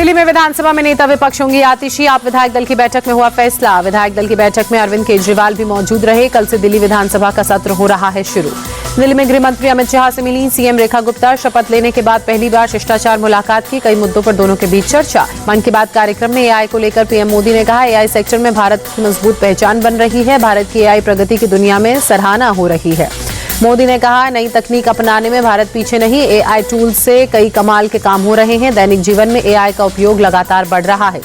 दिल्ली में विधानसभा में नेता विपक्ष होंगी आतिशी। आप विधायक दल की बैठक में हुआ फैसला। विधायक दल की बैठक में अरविंद केजरीवाल भी मौजूद रहे। कल से दिल्ली विधानसभा का सत्र हो रहा है शुरू। दिल्ली में गृह मंत्री अमित शाह से मिली सीएम रेखा गुप्ता। शपथ लेने के बाद पहली बार शिष्टाचार मुलाकात की। कई मुद्दों पर दोनों के बीच चर्चा। मन की बात कार्यक्रम में एआई को लेकर पीएम मोदी ने कहा, एआई सेक्टर में भारत की मजबूत पहचान बन रही है। भारत की एआई प्रगति की दुनिया में सराहना हो रही है। मोदी ने कहा, नई तकनीक अपनाने में भारत पीछे नहीं। एआई टूल्स से कई कमाल के काम हो रहे हैं। दैनिक जीवन में एआई का उपयोग लगातार बढ़ रहा है।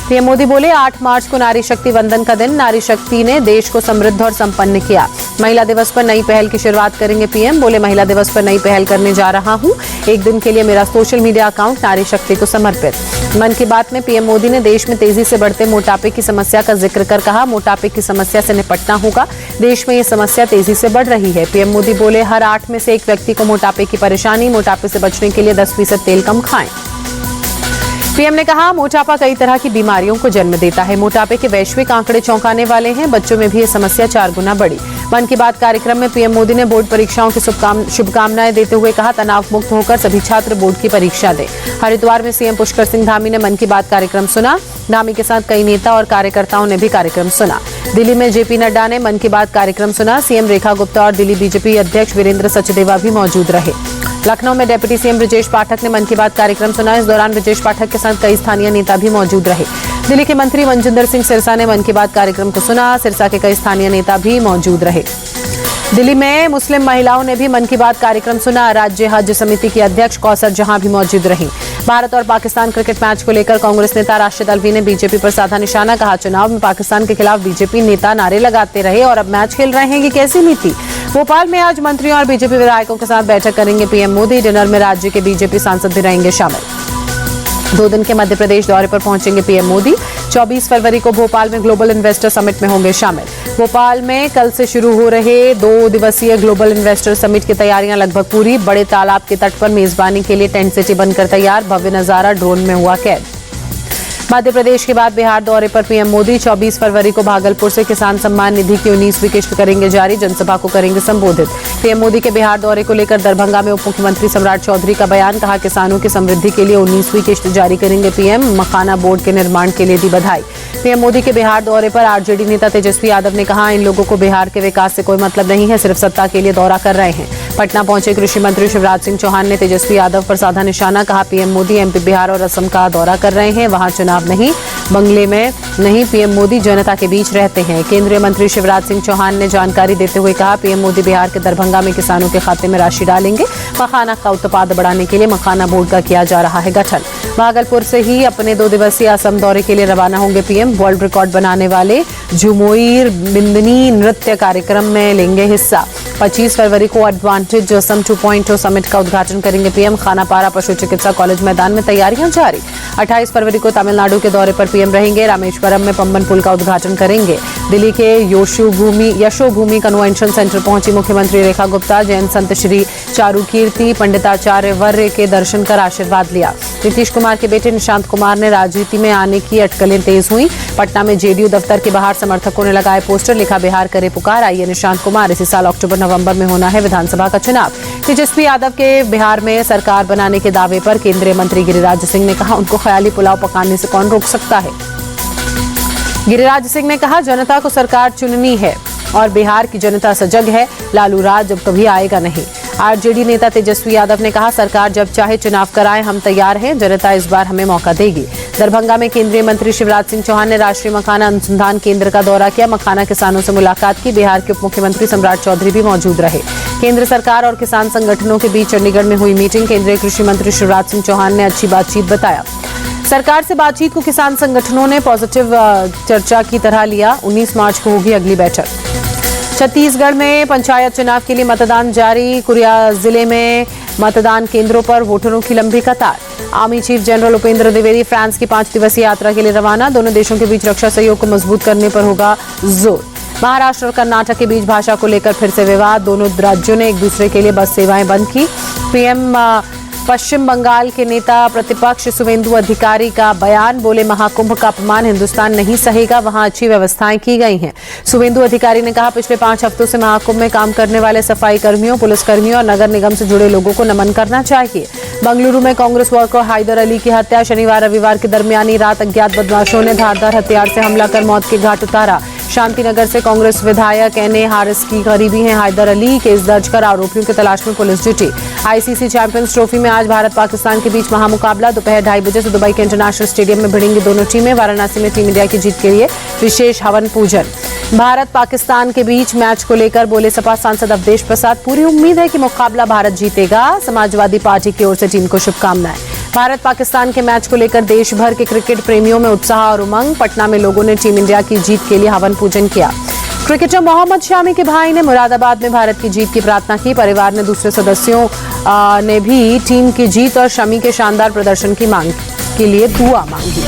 पीएम मोदी बोले, 8 मार्च को नारी शक्ति वंदन का दिन। नारी शक्ति ने देश को समृद्ध और संपन्न किया। महिला दिवस पर नई पहल की शुरुआत करेंगे पीएम। बोले, महिला दिवस पर नई पहल करने जा रहा हूं। एक दिन के लिए मेरा सोशल मीडिया अकाउंट नारी शक्ति को समर्पित। मन की बात में पीएम मोदी ने देश में तेजी से बढ़ते मोटापे की समस्या का जिक्र कर कहा, मोटापे की समस्या से निपटना होगा। देश में ये समस्या तेजी से बढ़ रही है। पीएम मोदी बोले, हर 8 में से 1 व्यक्ति को मोटापे की परेशानी। मोटापे से बचने के लिए 10% तेल कम खाएं। पीएम ने कहा, मोटापा कई तरह की बीमारियों को जन्म देता है। मोटापे के वैश्विक आंकड़े चौंकाने वाले हैं। बच्चों में भी ये समस्या 4 गुना बढ़ी। मन की बात कार्यक्रम में पीएम मोदी ने बोर्ड परीक्षाओं की शुभकामनाएं देते हुए कहा, तनाव मुक्त होकर सभी छात्र बोर्ड की परीक्षा दें। हरिद्वार में सीएम पुष्कर सिंह धामी ने मन की बात कार्यक्रम सुना। धामी के साथ कई नेता और कार्यकर्ताओं ने भी कार्यक्रम सुना। दिल्ली में जेपी नड्डा ने मन की बात कार्यक्रम सुना। सीएम रेखा गुप्ता और दिल्ली बीजेपी अध्यक्ष वीरेंद्र सचदेवा भी मौजूद रहे। लखनऊ में डिप्टी सीएम ब्रजेश पाठक ने मन की बात कार्यक्रम सुना। इस दौरान ब्रजेश पाठक के साथ कई स्थानीय नेता भी मौजूद रहे। दिल्ली के मंत्री मनजिंदर सिंह सिरसा ने मन की बात कार्यक्रम को सुना। सिरसा के कई स्थानीय नेता भी मौजूद रहे। दिल्ली में मुस्लिम महिलाओं ने भी मन की बात कार्यक्रम सुना। राज्य हज समिति की अध्यक्ष कौसर जहां भी मौजूद रहीं। भारत और पाकिस्तान क्रिकेट मैच को लेकर कांग्रेस नेता राशिद अल्वी ने बीजेपी पर साधा निशाना। कहा, चुनाव में पाकिस्तान के खिलाफ बीजेपी नेता नारे लगाते रहे और अब मैच खेल रहे हैं। ये कैसी नीति। भोपाल में आज मंत्रियों और बीजेपी विधायकों के साथ बैठक करेंगे पीएम मोदी। डिनर में राज्य के बीजेपी सांसद भी रहेंगे शामिल। 2 दिन के मध्य प्रदेश दौरे पर पहुंचेंगे पीएम मोदी। 24 फरवरी को भोपाल में ग्लोबल इन्वेस्टर समिट में होंगे शामिल। भोपाल में कल से शुरू हो रहे 2 दिवसीय ग्लोबल इन्वेस्टर समिट की तैयारियां लगभग पूरी। बड़े तालाब के तट पर मेजबानी के लिए टेंट सिटी बनकर तैयार। भव्य नजारा ड्रोन में हुआ कैद। मध्य प्रदेश के बाद बिहार दौरे पर पीएम मोदी। 24 फरवरी को भागलपुर से किसान सम्मान निधि की 19वीं किश्त करेंगे जारी। जनसभा को करेंगे संबोधित। पीएम मोदी के बिहार दौरे को लेकर दरभंगा में उप मुख्यमंत्री सम्राट चौधरी का बयान। कहा, किसानों की समृद्धि के लिए 19वीं किश्त जारी करेंगे पीएम। मखाना बोर्ड के निर्माण के लिए दी बधाई। पीएम मोदी के बिहार दौरे पर आरजेडी नेता तेजस्वी यादव ने कहा, इन लोगों को बिहार के विकास से कोई मतलब नहीं है, सिर्फ सत्ता के लिए दौरा कर रहे हैं। पटना पहुंचे कृषि मंत्री शिवराज सिंह चौहान ने तेजस्वी यादव पर साधा निशाना। कहा, पीएम मोदी एमपी, बिहार और असम का दौरा कर रहे हैं। वहां चुनाव नहीं, बंगले में नहीं, पीएम मोदी जनता के बीच रहते हैं। केंद्रीय मंत्री शिवराज सिंह चौहान ने जानकारी देते हुए कहा, पीएम मोदी बिहार के दरभंगा में किसानों के खाते में राशि डालेंगे। मखाना का उत्पादन बढ़ाने के लिए मखाना बोर्ड का किया जा रहा है गठन। भागलपुर से ही अपने 2 दिवसीय असम दौरे के लिए रवाना होंगे पीएम। वर्ल्ड रिकॉर्ड बनाने वाले झुमोइर बिंदनी नृत्य कार्यक्रम में लेंगे हिस्सा। 25 फरवरी को एडवांटेज असम 2.0 समिट का उद्घाटन करेंगे पीएम। खानापारा पशु चिकित्सा कॉलेज मैदान में तैयारियां जारी। 28 फरवरी को तमिलनाडु के दौरे पर पीएम रहेंगे। रामेश्वरम में पंबन पुल का उद्घाटन करेंगे। दिल्ली के यशोभूमि कन्वेंशन सेंटर पहुंची मुख्यमंत्री रेखा गुप्ता। जैन संत श्री चारुकीर्ति पंडिताचार्य वर्य के दर्शन कर आशीर्वाद लिया। नीतीश कुमार के बेटे निशांत कुमार ने राजनीति में आने की अटकलें तेज हुई। पटना में जेडीयू दफ्तर के बाहर समर्थकों ने लगाए पोस्टर। लिखा, बिहार करे पुकार, आइए निशांत कुमार। इसी साल अक्टूबर नवंबर में होना है विधानसभा का चुनाव। तेजस्वी यादव के बिहार में सरकार बनाने के दावे पर केंद्रीय मंत्री गिरिराज सिंह ने कहा, उनको ख्याली पुलाव पकाने से कौन रोक सकता है। गिरिराज सिंह ने कहा, जनता को सरकार चुननी है और बिहार की जनता सजग है। लालू राज अब कभी आएगा नहीं। आरजेडी नेता तेजस्वी यादव ने कहा, सरकार जब चाहे चुनाव कराए, हम तैयार हैं। जनता इस बार हमें मौका देगी। दरभंगा में केंद्रीय मंत्री शिवराज सिंह चौहान ने राष्ट्रीय मखाना अनुसंधान केंद्र का दौरा किया। मखाना किसानों से मुलाकात की। बिहार के उप मुख्यमंत्री सम्राट चौधरी भी मौजूद रहे। केंद्र सरकार और किसान संगठनों के बीच चंडीगढ़ में हुई मीटिंग। केंद्रीय कृषि मंत्री शिवराज सिंह चौहान ने अच्छी बातचीत बताया। सरकार से बातचीत को किसान संगठनों ने पॉजिटिव चर्चा की तरह लिया। 19 मार्च को होगी अगली बैठक। छत्तीसगढ़ में पंचायत चुनाव के लिए मतदान जारी। कुरिया जिले में मतदान केंद्रों पर वोटरों की लंबी कतार। Army chief general Upendra Dwivedi France की 5 दिवसीय यात्रा के लिए रवाना। दोनों देशों के बीच रक्षा सहयोग को मजबूत करने पर होगा जोर। महाराष्ट्र और कर्नाटक के बीच भाषा को लेकर फिर से विवाद। दोनों राज्यों ने एक दूसरे के लिए बस सेवाएं बंद की। पीएम पश्चिम बंगाल के नेता प्रतिपक्ष शुवेंदु अधिकारी का बयान, बोले महाकुंभ का अपमान हिंदुस्तान नहीं सहेगा, वहां अच्छी व्यवस्थाएं की गई हैं। शुवेंदु अधिकारी ने कहा, पिछले 5 हफ्तों से महाकुंभ में काम करने वाले सफाई कर्मियों, पुलिसकर्मियों और नगर निगम से जुड़े लोगों को नमन करना चाहिए। बंगलुरु में कांग्रेस वर्कर हैदर अली की हत्या, शनिवार रविवार के दरमियानी रात अज्ञात बदमाशों ने धारदार हथियार से हमला कर मौत के घाट उतारा। शांतिनगर से कांग्रेस विधायक एनए हारिस की करीबी हैं हैदर अली। केस दर्ज कर आरोपियों की तलाश में पुलिस जुटी। आईसीसी चैंपियंस ट्रॉफी में आज भारत पाकिस्तान के बीच महामुकाबला, दोपहर 2:30 बजे से दुबई के इंटरनेशनल स्टेडियम में भिड़ेंगी दोनों टीमें। वाराणसी में टीम इंडिया की जीत के लिए विशेष हवन पूजन। भारत पाकिस्तान के बीच मैच को लेकर बोले सपा सांसद अवधेश प्रसाद, पूरी उम्मीद है कि मुकाबला भारत जीतेगा। समाजवादी पार्टी की ओर से टीम को शुभकामनाएं। भारत पाकिस्तान के मैच को लेकर देश भर के क्रिकेट प्रेमियों में उत्साह और उमंग। पटना में लोगों ने टीम इंडिया की जीत के लिए हवन पूजन किया। क्रिकेटर मोहम्मद शमी के भाई ने मुरादाबाद में भारत की जीत की प्रार्थना की। परिवार ने दूसरे सदस्यों ने भी टीम की जीत और शमी के शानदार प्रदर्शन की मांग के लिए दुआ मांगी।